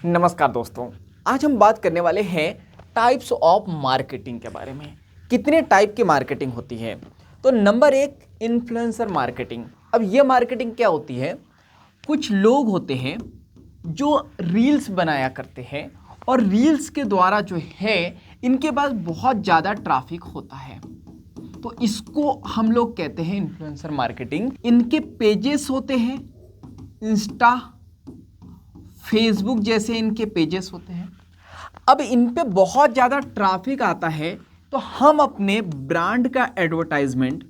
नमस्कार दोस्तों, आज हम बात करने वाले हैं टाइप्स ऑफ मार्केटिंग के बारे में। कितने टाइप की मार्केटिंग होती है? तो नंबर एक, इन्फ्लुएंसर मार्केटिंग। अब ये मार्केटिंग क्या होती है? कुछ लोग होते हैं जो रील्स बनाया करते हैं और रील्स के द्वारा जो है इनके पास बहुत ज़्यादा ट्रैफिक होता है, तो इसको हम लोग कहते हैं इन्फ्लुएंसर मार्केटिंग। इनके पेजेस होते हैं, इंस्टा, फेसबुक जैसे इनके पेजेस होते हैं। अब इन पे बहुत ज़्यादा ट्रैफिक आता है तो हम अपने ब्रांड का एडवर्टाइजमेंट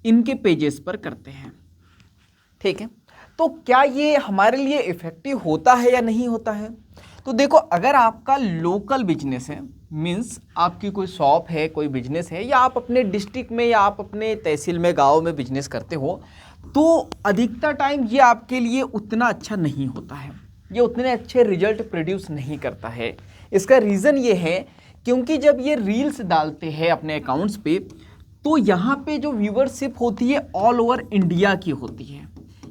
इनके पेजेस पर करते हैं। ठीक है, तो क्या ये हमारे लिए इफ़ेक्टिव होता है या नहीं होता है? तो देखो, अगर आपका लोकल बिजनेस है, मीन्स आपकी कोई शॉप है, कोई बिजनेस है, या आप अपने डिस्ट्रिक्ट में या आप अपने तहसील में, गांव में बिजनेस करते हो, तो अधिकतर टाइम ये आपके लिए उतना अच्छा नहीं होता है, ये उतने अच्छे रिजल्ट प्रोड्यूस नहीं करता है। इसका रीज़न ये है क्योंकि जब ये रील्स डालते हैं अपने अकाउंट्स पे, तो यहाँ पे जो व्यूअरशिप होती है ऑल ओवर इंडिया की होती है,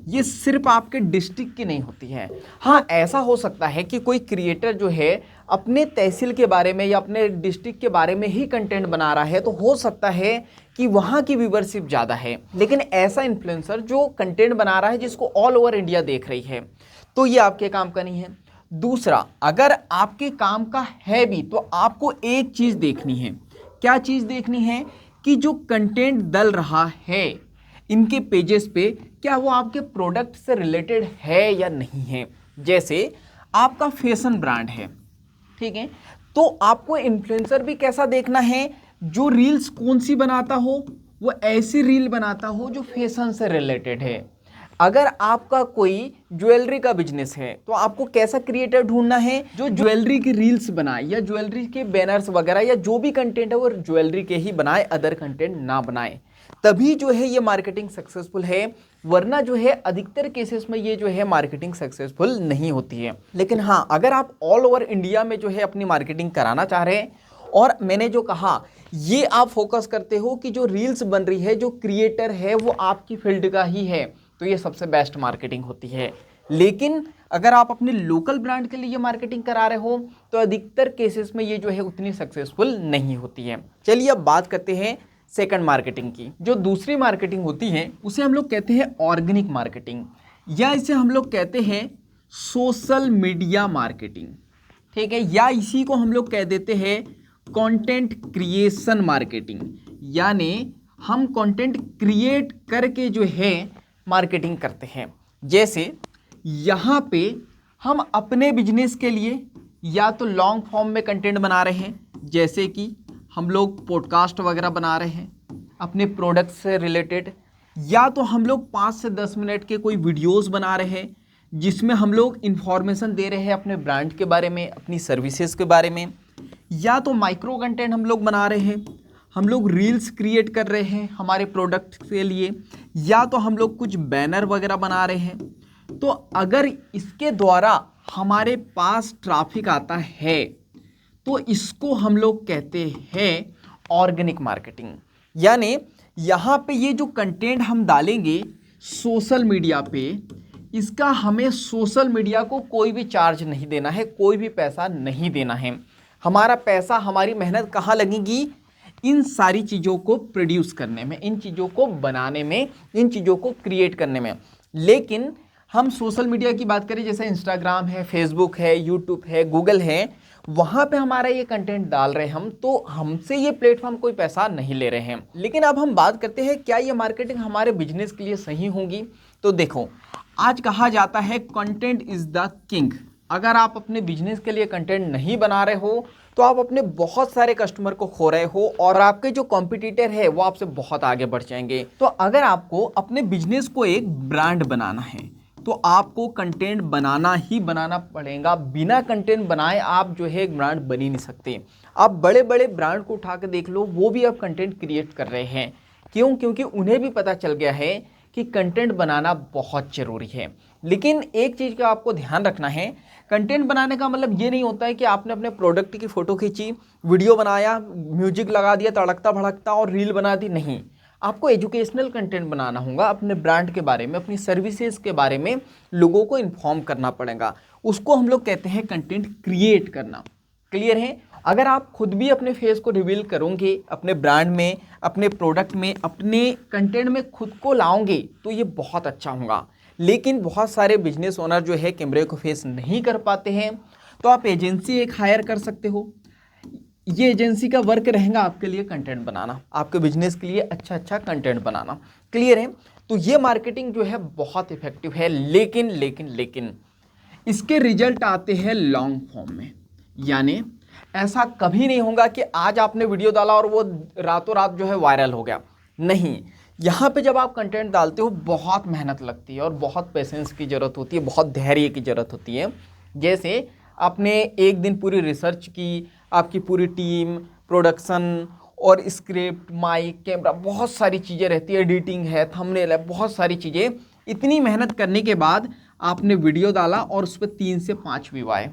ये सिर्फ आपके डिस्ट्रिक्ट की नहीं होती है। हाँ, ऐसा हो सकता है कि कोई क्रिएटर जो है अपने तहसील के बारे में या अपने डिस्ट्रिक्ट के बारे में ही कंटेंट बना रहा है, तो हो सकता है कि वहाँ की व्यूअरशिप ज़्यादा है। लेकिन ऐसा इन्फ्लुएंसर जो कंटेंट बना रहा है जिसको ऑल ओवर इंडिया देख रही है, तो ये आपके काम का नहीं है। दूसरा, अगर आपके काम का है भी तो आपको एक चीज़ देखनी है। क्या चीज़ देखनी है? कि जो कंटेंट डल रहा है इनके पेजेस पे, क्या वो आपके प्रोडक्ट से रिलेटेड है या नहीं है। जैसे आपका फैशन ब्रांड है, ठीक है, तो आपको इन्फ्लुएंसर भी कैसा देखना है? जो रील्स कौन सी बनाता हो, वो ऐसी रील बनाता हो जो फैशन से रिलेटेड है। अगर आपका कोई ज्वेलरी का बिजनेस है तो आपको कैसा क्रिएटर ढूंढना है? जो ज्वेलरी की रील्स बनाए या ज्वेलरी के बैनर्स वगैरह या जो भी कंटेंट है वो ज्वेलरी के ही बनाए, अदर कंटेंट ना बनाए। तभी जो है ये मार्केटिंग सक्सेसफुल है, वरना जो है अधिकतर केसेस में ये जो है मार्केटिंग सक्सेसफुल नहीं होती है। लेकिन हाँ, अगर आप ऑल ओवर इंडिया में जो है अपनी मार्केटिंग कराना चाह रहे हैं, और मैंने जो कहा ये आप फोकस करते हो कि जो रील्स बन रही है, जो क्रिएटर है वो आपकी फील्ड का ही है, तो ये सबसे बेस्ट मार्केटिंग होती है। लेकिन अगर आप अपने लोकल ब्रांड के लिए मार्केटिंग करा रहे हो तो अधिकतर केसेस में ये जो है उतनी सक्सेसफुल नहीं होती है। चलिए अब बात करते हैं सेकंड मार्केटिंग की। जो दूसरी मार्केटिंग होती है उसे हम लोग कहते हैं ऑर्गेनिक मार्केटिंग, या इसे हम लोग कहते हैं सोशल मीडिया मार्केटिंग। ठीक है, या इसी को हम लोग कह देते हैं कंटेंट क्रिएशन मार्केटिंग, यानी हम कंटेंट क्रिएट करके जो है मार्केटिंग करते हैं। जैसे यहाँ पे हम अपने बिजनेस के लिए या तो लॉन्ग फॉर्म में कंटेंट बना रहे हैं, जैसे कि हम लोग पॉडकास्ट वगैरह बना रहे हैं अपने प्रोडक्ट से रिलेटेड, या तो हम लोग 5 से 10 मिनट के कोई वीडियोस बना रहे हैं जिसमें हम लोग इन्फॉर्मेशन दे रहे हैं अपने ब्रांड के बारे में, अपनी सर्विसेज के बारे में, या तो माइक्रो कंटेंट हम लोग बना रहे हैं, हम लोग रील्स क्रिएट कर रहे हैं हमारे प्रोडक्ट के लिए, या तो हम लोग कुछ बैनर वगैरह बना रहे हैं। तो अगर इसके द्वारा हमारे पास ट्रैफिक आता है तो इसको हम लोग कहते हैं ऑर्गेनिक मार्केटिंग। यानी यहाँ पे ये जो कंटेंट हम डालेंगे सोशल मीडिया पे, इसका हमें सोशल मीडिया को कोई भी चार्ज नहीं देना है, कोई भी पैसा नहीं देना है। हमारा पैसा, हमारी मेहनत कहाँ लगेगी? इन सारी चीज़ों को प्रोड्यूस करने में, इन चीज़ों को बनाने में, इन चीज़ों को क्रिएट करने में। लेकिन हम सोशल मीडिया की बात करें, जैसे इंस्टाग्राम है, फेसबुक है, यूट्यूब है, गूगल है, वहाँ पे हमारा ये कंटेंट डाल रहे हैं हम, तो हमसे ये प्लेटफॉर्म कोई पैसा नहीं ले रहे हैं। लेकिन अब हम बात करते हैं क्या ये मार्केटिंग हमारे बिजनेस के लिए सही होगी? तो देखो, आज कहा जाता है कंटेंट इज़ द किंग। अगर आप अपने बिजनेस के लिए कंटेंट नहीं बना रहे हो तो आप अपने बहुत सारे कस्टमर को खो रहे हो और आपके जो कॉम्पिटिटर है वो आपसे बहुत आगे बढ़ जाएंगे। तो अगर आपको अपने बिजनेस को एक ब्रांड बनाना है तो आपको कंटेंट बनाना ही बनाना पड़ेगा। बिना कंटेंट बनाए आप जो है एक ब्रांड बन ही नहीं सकते। आप बड़े बड़े ब्रांड को उठा के देख लो, वो भी अब कंटेंट क्रिएट कर रहे हैं। क्यों? क्योंकि उन्हें भी पता चल गया है कि कंटेंट बनाना बहुत ज़रूरी है। लेकिन एक चीज़ का आपको ध्यान रखना है, कंटेंट बनाने का मतलब ये नहीं होता है कि आपने अपने प्रोडक्ट की फ़ोटो खींची, वीडियो बनाया, म्यूजिक लगा दिया तड़कता भड़कता और रील बना दी। नहीं, आपको एजुकेशनल कंटेंट बनाना होगा, अपने ब्रांड के बारे में, अपनी सर्विसेज के बारे में लोगों को इन्फॉर्म करना पड़ेगा। उसको हम लोग कहते हैं कंटेंट क्रिएट करना। क्लियर है? अगर आप खुद भी अपने फेस को रिवील करोगे, अपने ब्रांड में, अपने प्रोडक्ट में, अपने कंटेंट में खुद को लाओगे तो ये बहुत अच्छा होगा। लेकिन बहुत सारे बिजनेस ओनर जो है कैमरे को फेस नहीं कर पाते हैं, तो आप एजेंसी एक हायर कर सकते हो। ये एजेंसी का वर्क रहेगा आपके लिए कंटेंट बनाना, आपके बिजनेस के लिए अच्छा अच्छा कंटेंट बनाना। क्लियर है? तो ये मार्केटिंग जो है बहुत इफेक्टिव है, लेकिन इसके रिजल्ट आते हैं लॉन्ग फॉर्म में। यानी ऐसा कभी नहीं होगा कि आज आपने वीडियो डाला और वो रातों रात जो है वायरल हो गया। नहीं, यहाँ पे जब आप कंटेंट डालते हो बहुत मेहनत लगती है और बहुत पेशेंस की ज़रूरत होती है, बहुत धैर्य की ज़रूरत होती है। जैसे आपने एक दिन पूरी रिसर्च की, आपकी पूरी टीम, प्रोडक्शन और स्क्रिप्ट, माइक, कैमरा, बहुत सारी चीज़ें रहती है, एडिटिंग है, थंबनेल है, बहुत सारी चीज़ें। इतनी मेहनत करने के बाद आपने वीडियो डाला और उस पर 3 से 5 व्यू आए,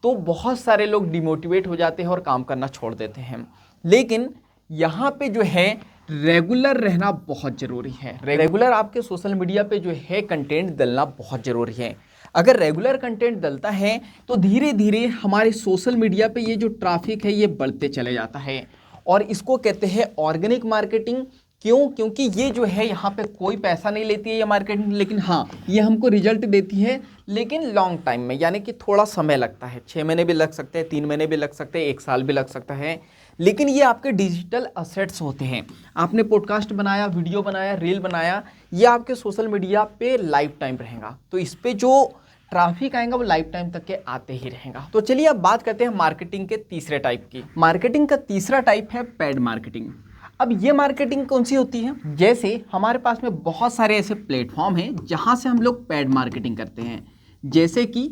तो बहुत सारे लोग डिमोटिवेट हो जाते हैं और काम करना छोड़ देते हैं। लेकिन यहाँ पे जो है रेगुलर रहना बहुत ज़रूरी है। रेगुलर आपके सोशल मीडिया पे जो है कंटेंट डालना बहुत ज़रूरी है। अगर रेगुलर कंटेंट डलता है तो धीरे धीरे हमारे सोशल मीडिया पे ये जो ट्रैफिक है ये बढ़ते चले जाता है, और इसको कहते हैं ऑर्गेनिक मार्केटिंग। क्यों? क्योंकि ये जो है यहाँ पे कोई पैसा नहीं लेती है ये मार्केटिंग, लेकिन हाँ ये हमको रिजल्ट देती है, लेकिन लॉन्ग टाइम में, यानी कि थोड़ा समय लगता है। 6 महीने भी लग सकते हैं, 3 महीने भी लग सकते हैं, 1 साल भी लग सकता है। लेकिन ये आपके डिजिटल असेट्स होते हैं। आपने पॉडकास्ट बनाया, वीडियो बनाया, रील बनाया, ये आपके सोशल मीडिया पे लाइफ टाइम रहेगा। तो इस पे जो ट्रैफिक आएगा वो लाइफ टाइम तक के आते ही रहेगा। तो चलिए अब बात करते हैं मार्केटिंग के तीसरे टाइप की। मार्केटिंग का तीसरा टाइप है पेड मार्केटिंग। अब ये मार्केटिंग कौन सी होती है? जैसे हमारे पास में बहुत सारे ऐसे प्लेटफॉर्म हैं जहां से हम लोग पेड मार्केटिंग करते हैं, जैसे कि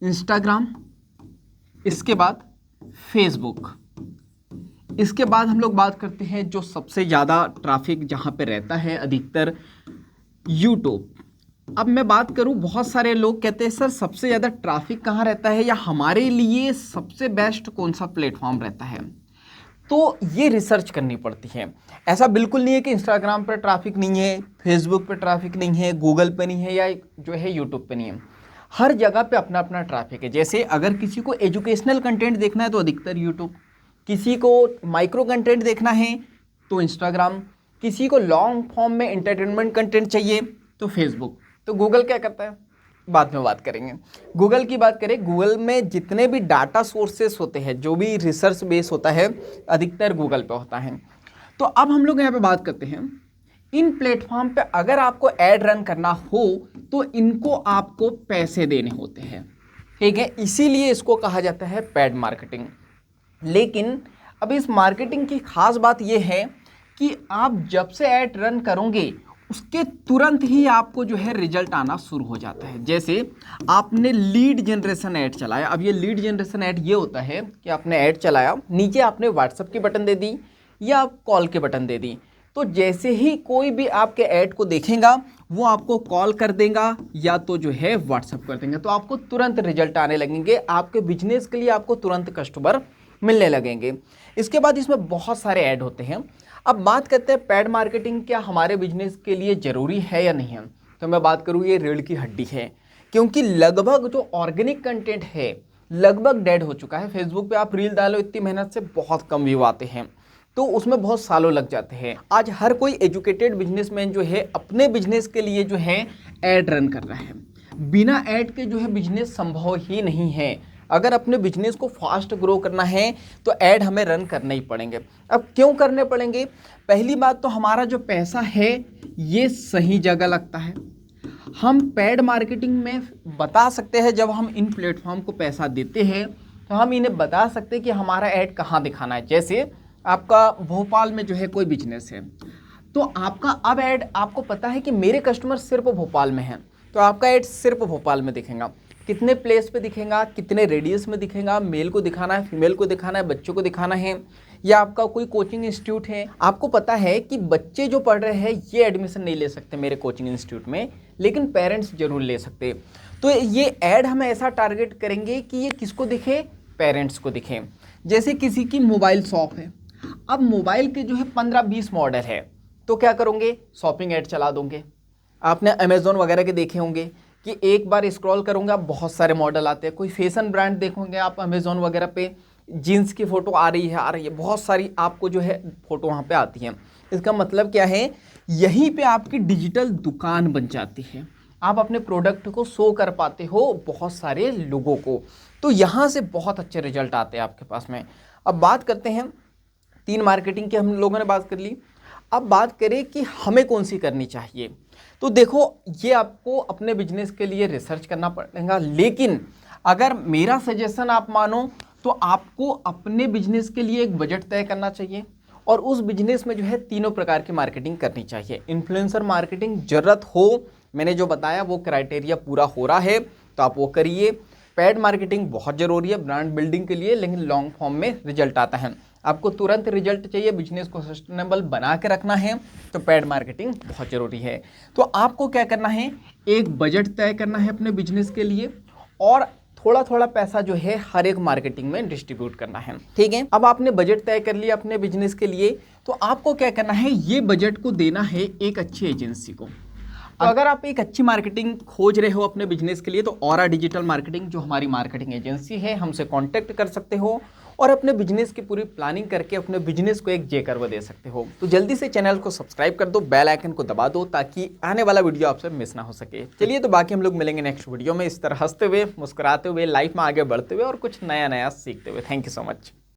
इंस्टाग्राम, इसके बाद फेसबुक, इसके बाद हम लोग बात करते हैं जो सबसे ज़्यादा ट्रैफिक जहां पे रहता है अधिकतर, यूट्यूब। अब मैं बात करूं, बहुत सारे लोग कहते हैं सर सबसे ज़्यादा ट्रैफिक कहाँ रहता है, या हमारे लिए सबसे बेस्ट कौन सा प्लेटफॉर्म रहता है। तो ये रिसर्च करनी पड़ती है। ऐसा बिल्कुल नहीं है कि इंस्टाग्राम पर ट्रैफिक नहीं है, फेसबुक पर ट्रैफिक नहीं है, गूगल पे नहीं है, या जो है यूट्यूब पे नहीं है। हर जगह पे अपना अपना ट्रैफिक है। जैसे अगर किसी को एजुकेशनल कंटेंट देखना है तो अधिकतर यूट्यूब, किसी को माइक्रो कंटेंट देखना है तो इंस्टाग्राम, किसी को लॉन्ग फॉर्म में एंटरटेनमेंट कंटेंट चाहिए तो फेसबुक। तो गूगल क्या करता है, बाद में बात करेंगे। गूगल की बात करें, गूगल में जितने भी डाटा सोर्सेस होते हैं, जो भी रिसर्च बेस होता है, अधिकतर गूगल पे होता है। तो अब हम लोग यहाँ पे बात करते हैं, इन प्लेटफॉर्म पे अगर आपको ऐड रन करना हो तो इनको आपको पैसे देने होते हैं, ठीक है। इसीलिए इसको कहा जाता है पेड मार्केटिंग। लेकिन अब इस मार्केटिंग की खास बात यह है कि आप जब से ऐड रन करोगे उसके तुरंत ही आपको जो है रिजल्ट आना शुरू हो जाता है। जैसे आपने लीड जनरेशन ऐड चलाया। अब ये लीड जनरेशन ऐड ये होता है कि आपने ऐड चलाया, नीचे आपने व्हाट्सएप की बटन दे दी या कॉल के बटन दे दी, तो जैसे ही कोई भी आपके ऐड को देखेगा वो आपको कॉल कर देगा या तो जो है व्हाट्सएप कर देंगे, तो आपको तुरंत रिजल्ट आने लगेंगे। आपके बिजनेस के लिए आपको तुरंत कस्टमर मिलने लगेंगे। इसके बाद इसमें बहुत सारे ऐड होते हैं। अब बात करते हैं पेड मार्केटिंग क्या हमारे बिजनेस के लिए ज़रूरी है या नहीं है। तो मैं बात करूँ, ये रीढ़ की हड्डी है, क्योंकि लगभग जो ऑर्गेनिक कंटेंट है लगभग डेड हो चुका है। फेसबुक पे आप रील डालो, इतनी मेहनत से बहुत कम व्यू आते हैं, तो उसमें बहुत सालों लग जाते हैं। आज हर कोई एजुकेटेड बिजनेसमैन जो है अपने बिजनेस के लिए जो है ऐड रन कर रहा है। बिना ऐड के जो है बिजनेस संभव ही नहीं है। अगर अपने बिजनेस को फास्ट ग्रो करना है तो ऐड हमें रन करने ही पड़ेंगे। अब क्यों करने पड़ेंगे? पहली बात तो हमारा जो पैसा है ये सही जगह लगता है। हम पेड मार्केटिंग में बता सकते हैं, जब हम इन प्लेटफॉर्म को पैसा देते हैं तो हम इन्हें बता सकते हैं कि हमारा ऐड कहाँ दिखाना है। जैसे आपका भोपाल में जो है कोई बिजनेस है, तो आपका अब ऐड आपको पता है कि मेरे कस्टमर सिर्फ भोपाल में हैं, तो आपका ऐड सिर्फ भोपाल में दिखेगा। कितने प्लेस पे दिखेगा, कितने रेडियस में दिखेगा, मेल को दिखाना है, फीमेल को दिखाना है, बच्चों को दिखाना है, या आपका कोई कोचिंग इंस्टीट्यूट है, आपको पता है कि बच्चे जो पढ़ रहे हैं ये एडमिशन नहीं ले सकते मेरे कोचिंग इंस्टीट्यूट में, लेकिन पेरेंट्स जरूर ले सकते। तो ये ऐड हम ऐसा टारगेट करेंगे कि ये किसको दिखे, पेरेंट्स को दिखे। जैसे किसी की मोबाइल शॉप है, अब मोबाइल के जो है 15-20 मॉडल है, तो क्या करोगे, शॉपिंग ऐड चला दोगे। आपने अमेज़ॉन वगैरह के देखे होंगे कि एक बार स्क्रॉल करूँगा बहुत सारे मॉडल आते हैं। कोई फैशन ब्रांड देखोगे आप अमेज़ॉन वगैरह पे, जीन्स की फ़ोटो आ रही है, बहुत सारी आपको जो है फ़ोटो वहाँ पे आती हैं। इसका मतलब क्या है, यहीं पे आपकी डिजिटल दुकान बन जाती है, आप अपने प्रोडक्ट को शो कर पाते हो बहुत सारे लोगों को। तो यहाँ से बहुत अच्छे रिजल्ट आते हैं आपके पास में। अब बात करते हैं 3 मार्केटिंग की, हम लोगों ने बात कर ली। अब बात करें कि हमें कौन सी करनी चाहिए। तो देखो, ये आपको अपने बिजनेस के लिए रिसर्च करना पड़ेगा, लेकिन अगर मेरा सजेशन आप मानो तो आपको अपने बिजनेस के लिए एक बजट तय करना चाहिए और उस बिजनेस में जो है 3 प्रकार की मार्केटिंग करनी चाहिए। इन्फ्लुएंसर मार्केटिंग जरूरत हो, मैंने जो बताया वो क्राइटेरिया पूरा हो रहा है तो आप वो करिए। पेड मार्केटिंग बहुत ज़रूरी है ब्रांड बिल्डिंग के लिए, लेकिन लॉन्ग फॉर्म में रिजल्ट आता है। आपको तुरंत रिजल्ट चाहिए, बिजनेस को सस्टेनेबल बना के रखना है, तो पेड मार्केटिंग बहुत ज़रूरी है। तो आपको क्या करना है, एक बजट तय करना है अपने बिजनेस के लिए और थोड़ा थोड़ा पैसा जो है हर एक मार्केटिंग में डिस्ट्रीब्यूट करना है। ठीक है, अब आपने बजट तय कर लिया अपने बिजनेस के लिए, तो आपको क्या करना है, ये बजट को देना है एक अच्छी एजेंसी को। तो अगर आप एक अच्छी मार्केटिंग खोज रहे हो अपने बिजनेस के लिए, तो ऑरा डिजिटल मार्केटिंग जो हमारी मार्केटिंग एजेंसी है, हमसे कांटेक्ट कर सकते हो और अपने बिजनेस की पूरी प्लानिंग करके अपने बिजनेस को एक जे कर्व दे सकते हो। तो जल्दी से चैनल को सब्सक्राइब कर दो, बेल आइकन को दबा दो ताकि आने वाला वीडियो आपसे मिस ना हो सके। चलिए, तो बाकी हम लोग मिलेंगे नेक्स्ट वीडियो में इस तरह हंसते हुए, मुस्कुराते हुए, लाइफ में आगे बढ़ते हुए और कुछ नया नया सीखते हुए। Thank you so much.